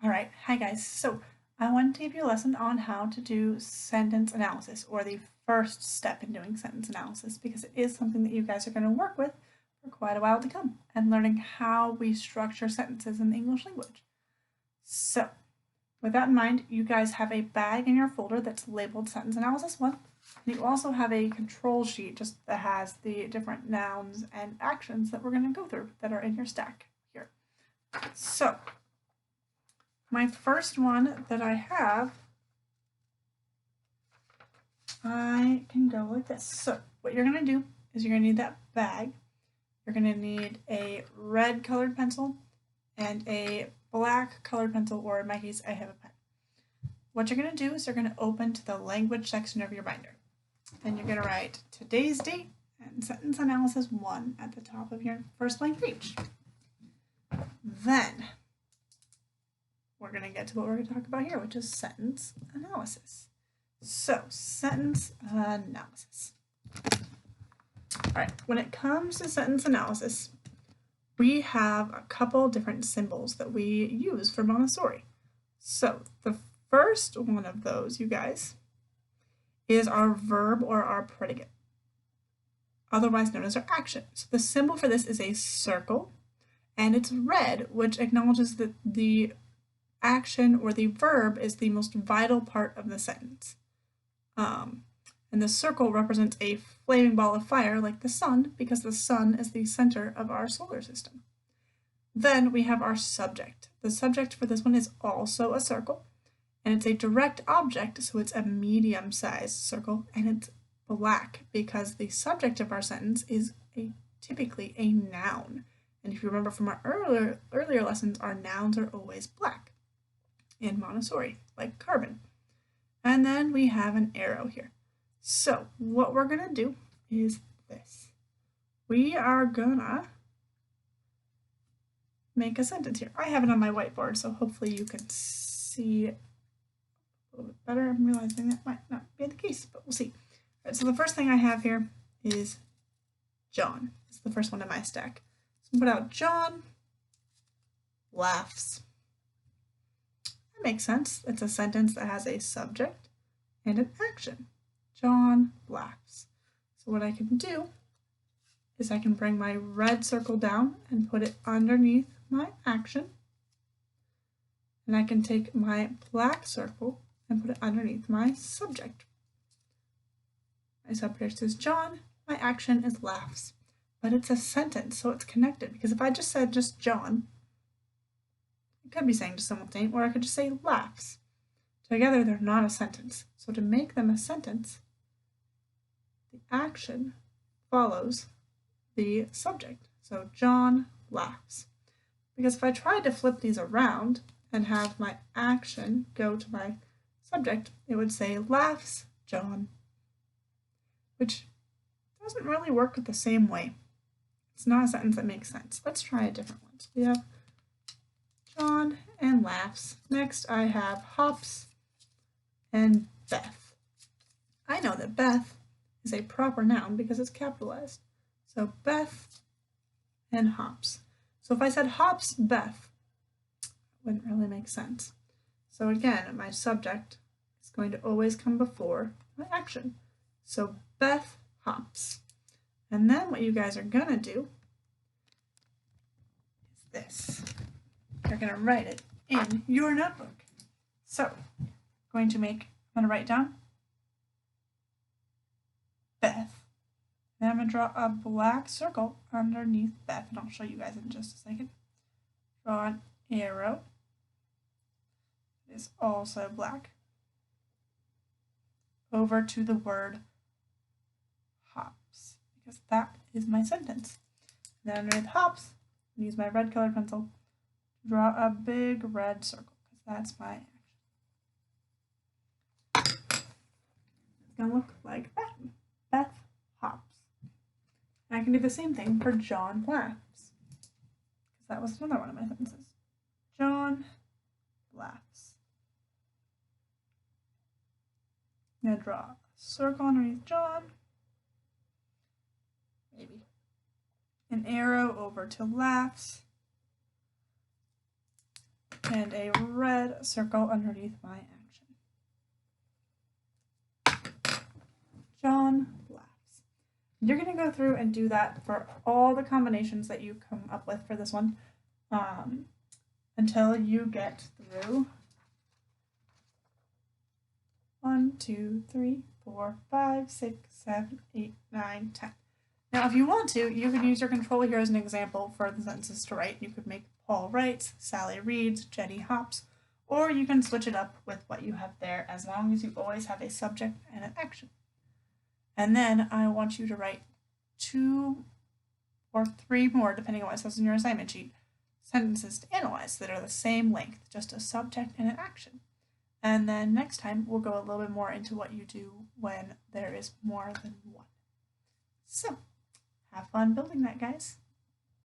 All right, hi guys. So I wanted to give you a lesson on how to do sentence analysis, or the first step in doing sentence analysis, because it is something that you guys are going to work with for quite a while to come, and learning how we structure sentences in the English language. So with that in mind, you guys have a bag in your folder that's labeled Sentence Analysis 1. And you also have a control sheet just that has the different nouns and actions that we're going to go through that are in your stack here. So my first one that I have, I can go like this. So what you're going to do is you're going to need that bag. You're going to need a red colored pencil and a black colored pencil, or in my case, I have a pen. What you're going to do is you're going to open to the language section of your binder. And you're going to write today's date and sentence analysis 1 at the top of your first blank page. Then we're going to get to what we're going to talk about here, which is sentence analysis. So, sentence analysis. All right, when it comes to sentence analysis, we have a couple different symbols that we use for Montessori. So, the first one of those, you guys, is our verb or our predicate, otherwise known as our action. So, the symbol for this is a circle, and it's red, which acknowledges that the action or the verb is the most vital part of the sentence. And the circle represents a flaming ball of fire like the sun, because the sun is the center of our solar system. Then we have our subject. The subject for this one is also a circle, and it's a direct object, so it's a medium-sized circle, and it's black because the subject of our sentence is typically a noun. And if you remember from our earlier lessons, our nouns are always black in Montessori, like carbon. And then we have an arrow here. So what we're going to do is this. We are going to make a sentence here. I have it on my whiteboard, so hopefully you can see it a little bit better. I'm realizing that might not be the case, but we'll see. All right, so the first thing I have here is John. It's the first one in my stack. So put out John laughs. That makes sense. It's a sentence that has a subject and an action. John laughs. So what I can do is I can bring my red circle down and put it underneath my action. And I can take my black circle and put it underneath my subject. My subject is John, my action is laughs. But it's a sentence, so it's connected, because if I just said just John, I could be saying just someone's name, or I could just say laughs. Together, they're not a sentence. So to make them a sentence, the action follows the subject. So John laughs. Because if I tried to flip these around and have my action go to my subject, it would say laughs John, which doesn't really work the same way. It's not a sentence that makes sense. Let's try a different one. So we have John and laughs. Next I have hops and Beth. I know that Beth is a proper noun because it's capitalized. So Beth and hops. So if I said hops Beth, it wouldn't really make sense. So again, my subject is going to always come before my action. So Beth hops. And then what you guys are going to do is this. You're going to write it in your notebook. So I'm going to write down Beth. Then I'm going to draw a black circle underneath Beth, and I'll show you guys in just a second. Draw an arrow. It is also black. Over to the word hops, because that is my sentence. And then underneath hops, I'm going to use my red colored pencil to draw a big red circle, because that's my action. It's going to look like that. Beth hops. And I can do the same thing for John laughs, because that was another one of my sentences. John laughs. I'm going to draw a circle underneath John, maybe an arrow over to laughs, and a red circle underneath my action. John laughs. You're going to go through and do that for all the combinations that you come up with for this one until you get through 1, 2, 3, 4, 5, 6, 7, 8, 9, 10. Now, if you want to, you can use your control here as an example for the sentences to write. You could make Paul writes, Sally reads, Jenny hops, or you can switch it up with what you have there as long as you always have a subject and an action. And then I want you to write 2 or 3 more, depending on what it says in your assignment sheet, sentences to analyze that are the same length, just a subject and an action. And then next time we'll go a little bit more into what you do when there is more than one. So have fun building that, guys.